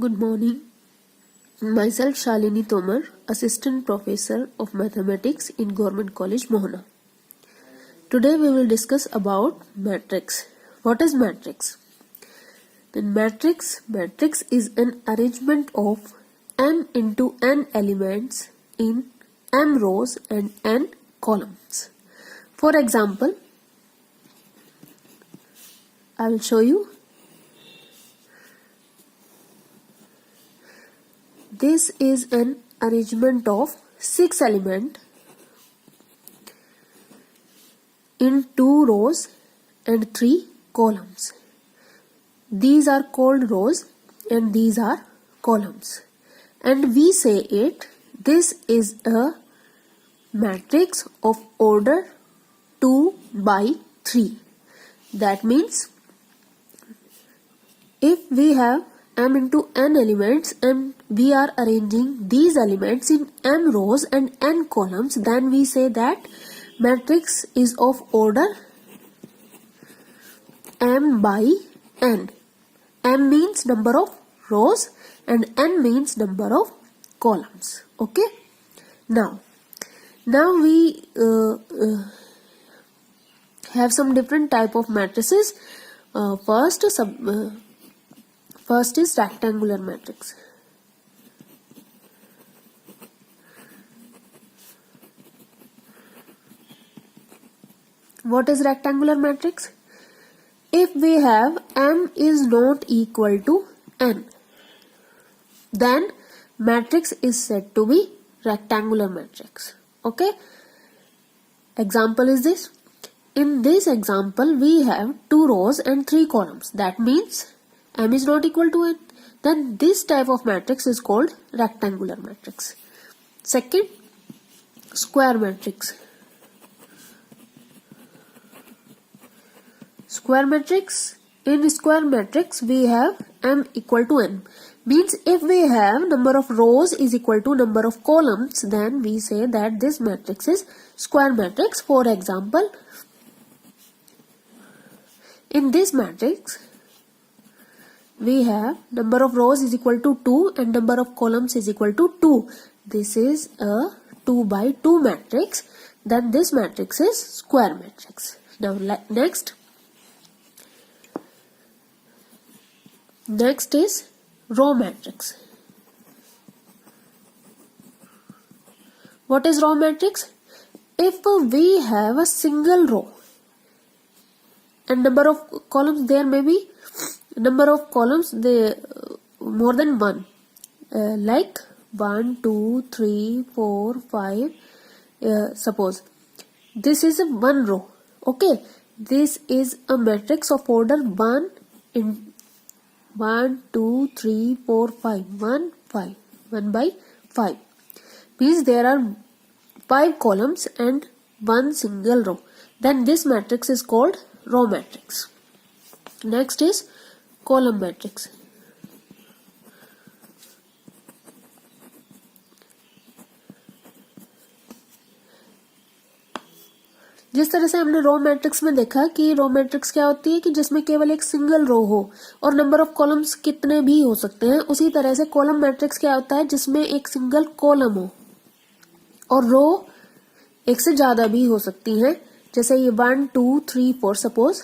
Good morning. Myself Shalini Tomar, Assistant Professor of Mathematics in Government College, Mohana. Today we will discuss about matrix. What is matrix? Then matrix is an arrangement of m into n elements in m rows and n columns. For example, I will show you. This is an arrangement of 6 elements in 2 rows and 3 columns. These are called rows and these are columns. And we say this is a matrix of order 2 by 3. That means if we have m into n elements and we are arranging these elements in m rows and n columns, then we say that matrix is of order m by n. M means number of rows and n means number of columns. Okay. Now we have some different type of matrices. First is rectangular matrix. What is rectangular matrix? If we have m is not equal to n, then matrix is said to be rectangular matrix. Okay. Example is this. In this example, we have 2 rows and 3 columns. That means m is not equal to n. Then this type of matrix is called rectangular matrix. Second, square matrix. Square matrix. In square matrix, we have m equal to n. Means if we have number of rows is equal to number of columns, then we say that this matrix is square matrix. For example, in this matrix, we have number of rows is equal to 2 and number of columns is equal to 2. This is a 2 by 2 matrix. Then this matrix is square matrix. Now next is row matrix. What is row matrix? If we have a single row and number of columns, there may be number of columns more than 1, like 1 2 3 4 5. Suppose this is a 1 row. Okay, this is a matrix of order 1 in 1 2 3 4 5 1 5 1 by 5. Means there are 5 columns and 1 single row. Then this matrix is called row matrix. Next is column matrix. जिस तरह से हमने row matrix में देखा कि row matrix क्या होती है कि जिसमें केवल एक सिंगल रो हो और नंबर ऑफ कॉलम्स कितने भी हो सकते हैं, उसी तरह से कॉलम मैट्रिक्स क्या होता है जिसमें एक सिंगल कॉलम हो और रो एक से ज्यादा भी हो सकती हैं. जैसे ये 1 2 3 4. Suppose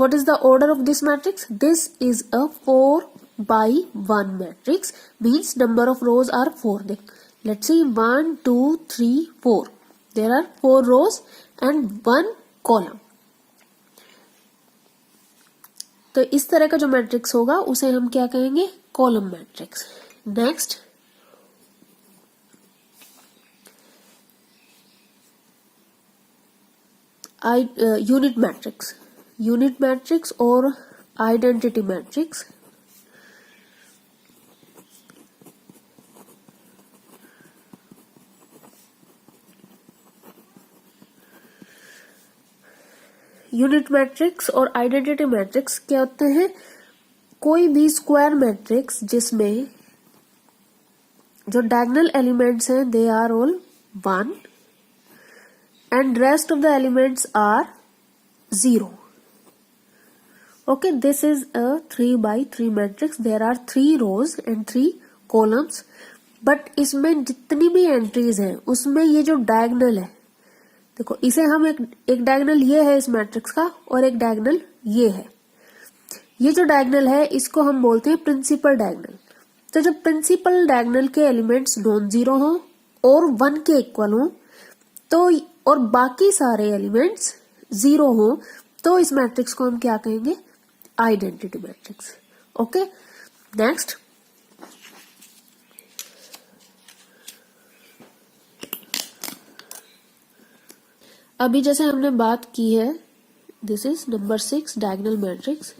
what is the order of this matrix? This is a 4 by 1 matrix. Means number of rows are 4. Let's see, 1 2 3 4. There are 4 rows and 1 column. तो इस तरह का जो मैट्रिक्स होगा उसे हम क्या कहेंगे? Column matrix. Next unit matrix. Unit matrix और आइडेंटिटी मैट्रिक्स. यूनिट मैट्रिक्स और आइडेंटिटी मैट्रिक्स क्या होते हैं? कोई भी स्क्वायर मैट्रिक्स जिसमें जो डायगोनल एलिमेंट्स हैं they are all 1 and rest of the elements are 0. Okay, this is a 3x3 matrix. There are 3 rows and 3 columns. But इसमें जितनी भी एंट्रीज हैं उसमें ये जो डायगोनल है, देखो इसे हम एक डायगोनल ये है इस मैट्रिक्स का और एक डायगोनल ये है. ये जो डायगोनल है इसको हम बोलते हैं प्रिंसिपल डायगोनल. तो जब प्रिंसिपल डायगोनल के एलिमेंट्स नॉन जीरो हो और 1 के इक्वल हो तो और बाकी सारे एलिमेंट्स 0 हो तो इस मैट्रिक्स को हम क्या कहेंगे? Identity matrix. Okay, next. अभी जैसे हमने बात की है, this is number 6 diagonal matrix.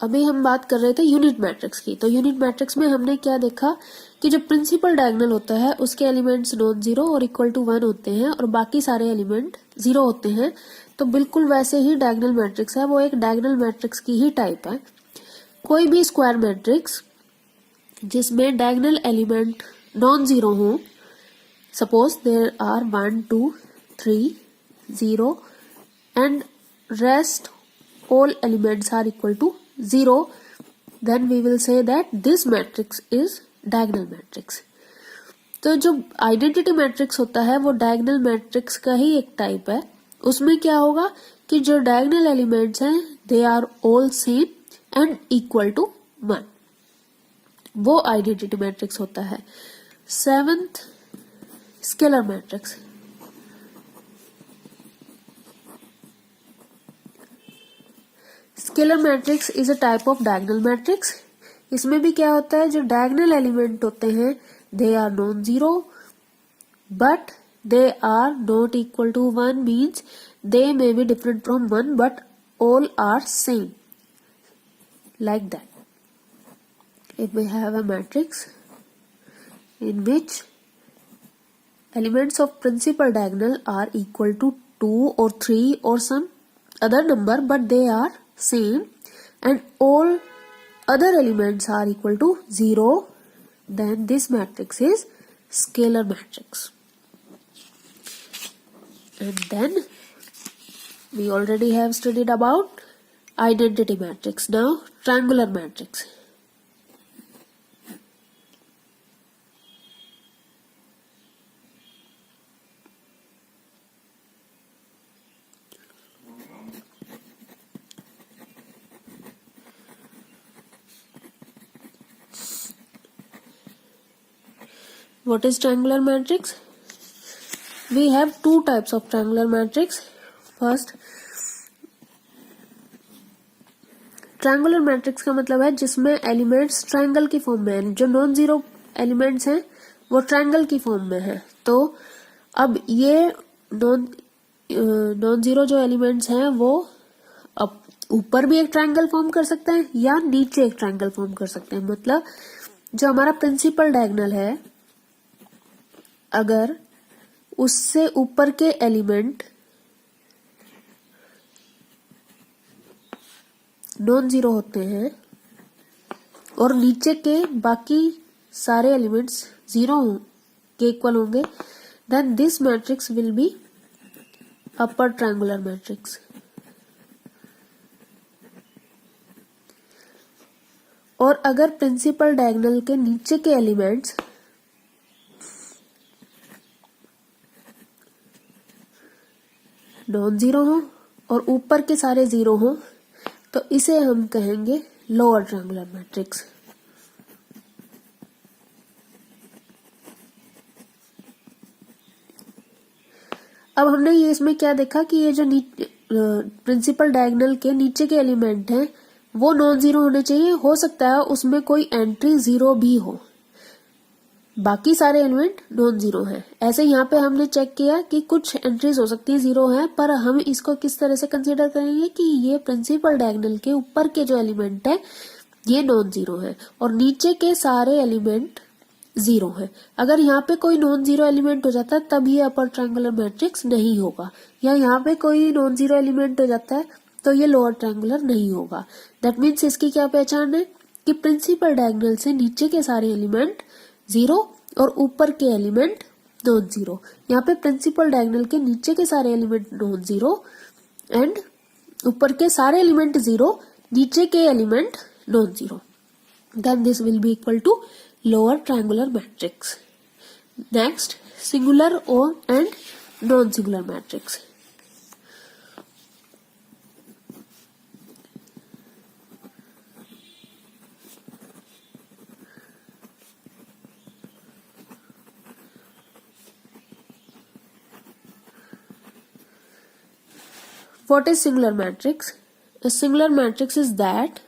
अभी हम बात कर रहे थे यूनिट मैट्रिक्स की. तो यूनिट मैट्रिक्स में हमने क्या देखा कि जो प्रिंसिपल डायगोनल होता है उसके एलिमेंट्स नॉन जीरो और इक्वल टू 1 होते हैं और बाकी सारे एलिमेंट 0 होते हैं. तो बिल्कुल वैसे ही डायगोनल मैट्रिक्स है, वो एक डायगोनल मैट्रिक्स की ही टाइप है. कोई भी स्क्वायर मैट्रिक्स जिसमें डायगोनल एलिमेंट नॉन जीरो हो, suppose there are 1 2 3 0 and rest all elements are equal to 0, then we will say that this matrix is diagonal matrix. तो जो आइडेंटिटी मैट्रिक्स होता है वो डायगोनल मैट्रिक्स का ही एक टाइप है. उसमें क्या होगा कि जो डायगोनल एलिमेंट्स हैं they are all same and equal to 1, वो आइडेंटिटी मैट्रिक्स होता है. 7th scalar matrix. Scalar matrix is a type of diagonal matrix. इसमें भी क्या होता है, जो डायगोनल एलिमेंट होते हैं they are non zero but they are not equal to 1, means they may be different from 1 but all are same, like that. If we have a matrix in which elements of principal diagonal are equal to 2 or 3 or some other number but they are same and all other elements are equal to 0, then this matrix is scalar matrix. And then we already have studied about identity matrix. Now triangular matrix. What is triangular matrix? We have two types of triangular matrix. First, triangular matrix का मतलब है जिसमें elements triangle की form में है. जो non zero elements हैं वो ट्रायंगल की फॉर्म में है. तो अब ये नॉन जीरो जो एलिमेंट्स हैं वो अब ऊपर भी एक ट्रायंगल फॉर्म कर सकते हैं या नीचे एक ट्रायंगल फॉर्म कर सकते हैं. मतलब जो हमारा प्रिंसिपल डायगोनल है, अगर उससे ऊपर के एलिमेंट नॉन जीरो होते हैं और नीचे के बाकी सारे एलिमेंट्स 0 के इक्वल होंगे, then this matrix will be upper triangular matrix. और अगर प्रिंसिपल डायगोनल के नीचे के एलिमेंट्स नॉन जीरो हो और ऊपर के सारे 0 हो तो इसे हम कहेंगे लोअर ट्रायंगुलर मैट्रिक्स. अब हमने ये इसमें क्या देखा कि ये जो प्रिंसिपल डायगोनल के नीचे के एलिमेंट हैं वो नॉन जीरो होने चाहिए. हो सकता है उसमें कोई एंट्री 0 भी हो, बाकी सारे एलिमेंट नॉन जीरो हैं. ऐसे यहाँ पे हमने चेक किया कि कुछ एंट्रीज हो सकती है 0 हैं, पर हम इसको किस तरह से कंसीडर करेंगे कि ये प्रिंसिपल डायगोनल के ऊपर के जो एलिमेंट है ये नॉन जीरो है और नीचे के सारे एलिमेंट 0 हैं. अगर यहाँ पे कोई नॉन जीरो एलिमेंट हो जाता है तब ये अपर ट्रायंगुलर मैट्रिक्स नहीं होगा, या यहाँ पे कोई नॉन जीरो एलिमेंट हो जाता है तो ये लोअर ट्रायंगुलर नहीं होगा. दैट मीन्स इसकी क्या पहचान है कि प्रिंसिपल डायगोनल से नीचे के सारे एलिमेंट 0 और ऊपर के एलिमेंट नॉन जीरो। यहाँ पे प्रिंसिपल डायगोनल के नीचे के सारे एलिमेंट नॉन जीरो एंड ऊपर के सारे एलिमेंट जीरो, नीचे के element non zero, then this will be equal to lower triangular matrix. Next, singular or and non-singular matrix. What is singular matrix? A singular matrix is that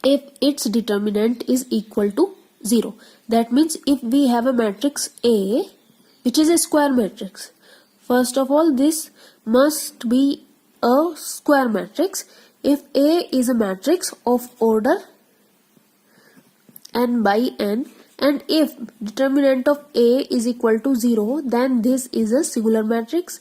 if its determinant is equal to 0. That means if we have a matrix A, which is a square matrix, first of all this must be a square matrix. If A is a matrix of order n by n, and if determinant of A is equal to 0, then this is a singular matrix.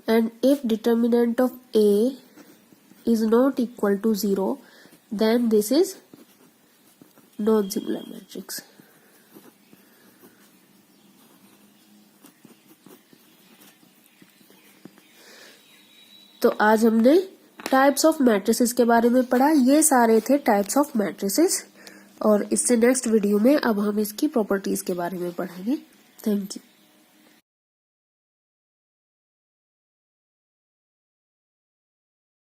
And if determinant of A is not equal to 0, then this is non-singular matrix. तो आज हमने types of matrices के बारे में पढ़ा। ये सारे थे टाइप्स ऑफ मैट्रिसेस, और इससे नेक्स्ट वीडियो में अब हम इसकी प्रॉपर्टीज के बारे में पढ़ेंगे। Thank you.